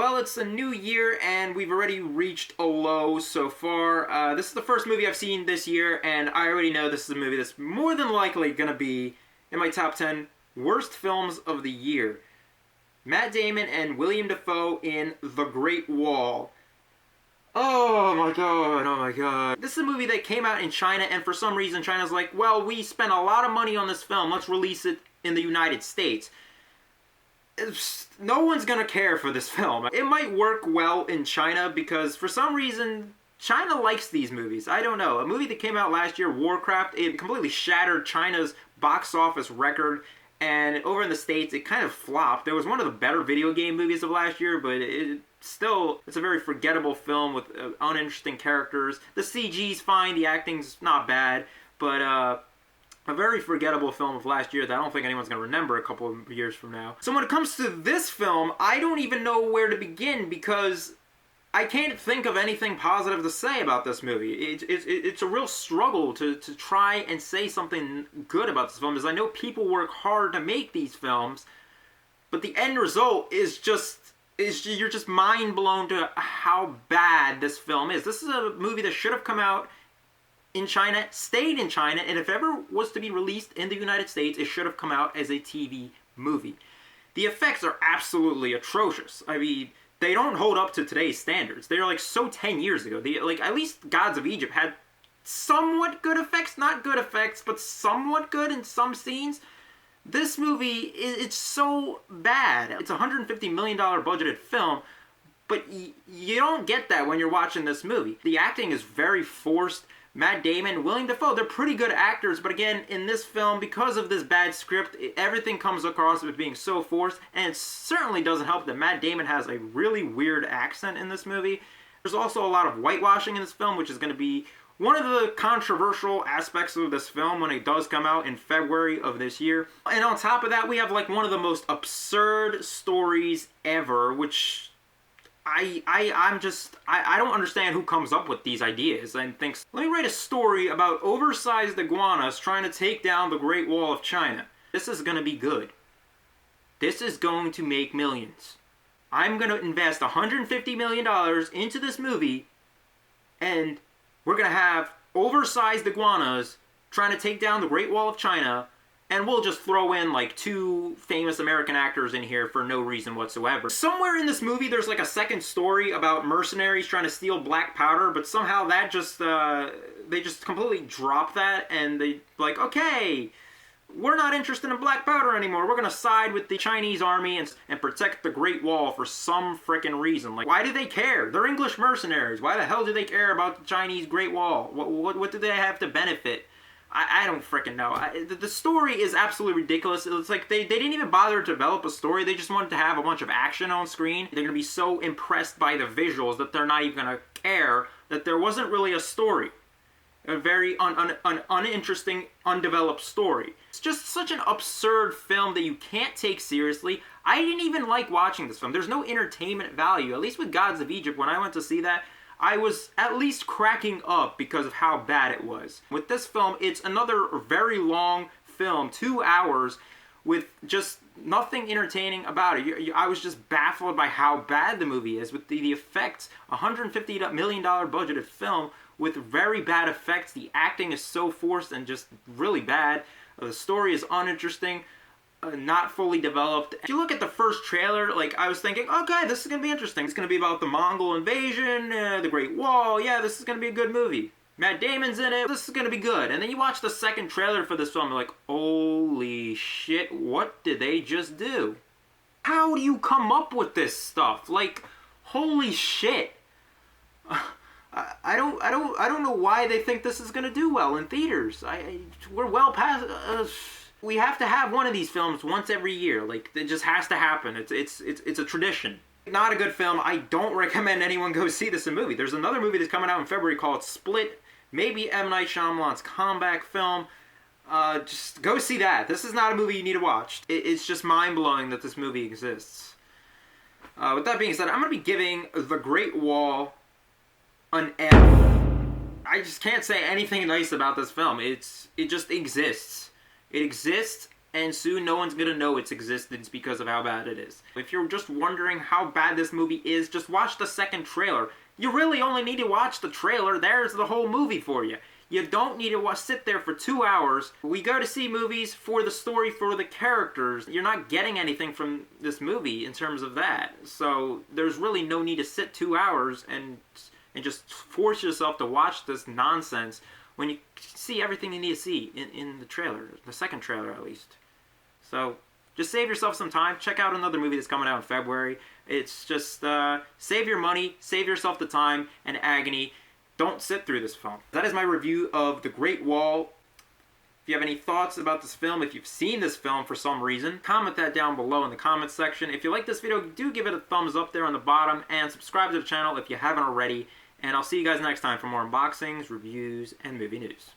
Well, it's a new year, and we've already reached a low so far. This is the first movie I've seen this year, and I already know this is a movie that's more than likely going to be in my top 10 worst films of the year. Matt Damon and William Dafoe in The Great Wall. Oh my god, oh my god. This is a movie that came out in China, and for some reason China's like, well, we spent a lot of money on this film, let's release it in the United States. No one's gonna care for this film. It might work well in China because for some reason China likes these movies. I don't know. A movie that came out last year, Warcraft, it completely shattered China's box office record, and over in the States it kind of flopped. It was one of the better video game movies of last year, but it's a very forgettable film with uninteresting characters. The CG's fine, the acting's not bad, but a very forgettable film of last year that I don't think anyone's going to remember a couple of years from now. So when it comes to this film, I don't even know where to begin because I can't think of anything positive to say about this movie. It's a real struggle to try and say something good about this film, because I know people work hard to make these films, but the end result is you're just mind blown to how bad this film is. This is a movie that should have come out in China, stayed in China, and if ever was to be released in the United States, it should have come out as a TV movie. The effects are absolutely atrocious. I mean, they don't hold up to today's standards. They're like so 10 years ago. At least Gods of Egypt had somewhat good effects, not good effects, but somewhat good in some scenes. This movie, it's so bad. It's a $150 million budgeted film, but you don't get that when you're watching this movie. The acting is very forced. Matt Damon, William Dafoe, they're pretty good actors, but again, in this film, because of this bad script, everything comes across as being so forced, and it certainly doesn't help that Matt Damon has a really weird accent in this movie. There's also a lot of whitewashing in this film, which is going to be one of the controversial aspects of this film when it does come out in February of this year. And on top of that, we have like one of the most absurd stories ever, which I don't understand who comes up with these ideas and thinks, let me write a story about oversized iguanas trying to take down the Great Wall of China. This is going to be good. This is going to make millions. I'm going to invest $150 million into this movie, and we're going to have oversized iguanas trying to take down the Great Wall of China, and we'll just throw in like two famous American actors in here for no reason whatsoever. Somewhere in this movie there's like a second story about mercenaries trying to steal black powder, but somehow that just, they just completely drop that, and they like, okay, we're not interested in black powder anymore. We're gonna side with the Chinese army and protect the Great Wall for some frickin' reason. Like, why do they care? They're English mercenaries. Why the hell do they care about the Chinese Great Wall? What do they have to benefit? I don't frickin' know. The story is absolutely ridiculous. It's like they didn't even bother to develop a story. They just wanted to have a bunch of action on screen. They're going to be so impressed by the visuals that they're not even going to care that there wasn't really a story. A very uninteresting, undeveloped story. It's just such an absurd film that you can't take seriously. I didn't even like watching this film. There's no entertainment value. At least with Gods of Egypt, when I went to see that, I was at least cracking up because of how bad it was. With this film, it's another very long film, 2 hours, with just nothing entertaining about it. I was just baffled by how bad the movie is with the effects. $150 million budgeted film with very bad effects. The acting is so forced and just really bad. The story is uninteresting. Not fully developed. If you look at the first trailer, like, I was thinking, okay, this is going to be interesting. It's going to be about the Mongol invasion, the Great Wall. Yeah, this is going to be a good movie. Matt Damon's in it. This is going to be good. And then you watch the second trailer for this film, you're like, holy shit, what did they just do? How do you come up with this stuff? Like, holy shit. I don't know why they think this is going to do well in theaters. We're well past... we have to have one of these films once every year. Like, it just has to happen. It's a tradition. Not a good film. I don't recommend anyone go see this in movie. There's another movie that's coming out in February called Split. Maybe M. Night Shyamalan's comeback film. Just go see that. This is not a movie you need to watch. It's just mind-blowing that this movie exists. With that being said, I'm going to be giving The Great Wall an F. I just can't say anything nice about this film. It just exists. It exists, and soon no one's gonna know its existence because of how bad it is. If you're just wondering how bad this movie is, just watch the second trailer. You really only need to watch the trailer. There's the whole movie for you. You don't need to sit there for 2 hours. We go to see movies for the story, for the characters. You're not getting anything from this movie in terms of that. So there's really no need to sit 2 hours and just force yourself to watch this nonsense when you see everything you need to see in the trailer, the second trailer at least. So just save yourself some time. Check out another movie that's coming out in February. It's just save your money, save yourself the time and agony. Don't sit through this film. That is my review of The Great Wall. If you have any thoughts about this film, if you've seen this film for some reason, comment that down below in the comments section. If you like this video, do give it a thumbs up there on the bottom, and subscribe to the channel if you haven't already. And I'll see you guys next time for more unboxings, reviews, and movie news.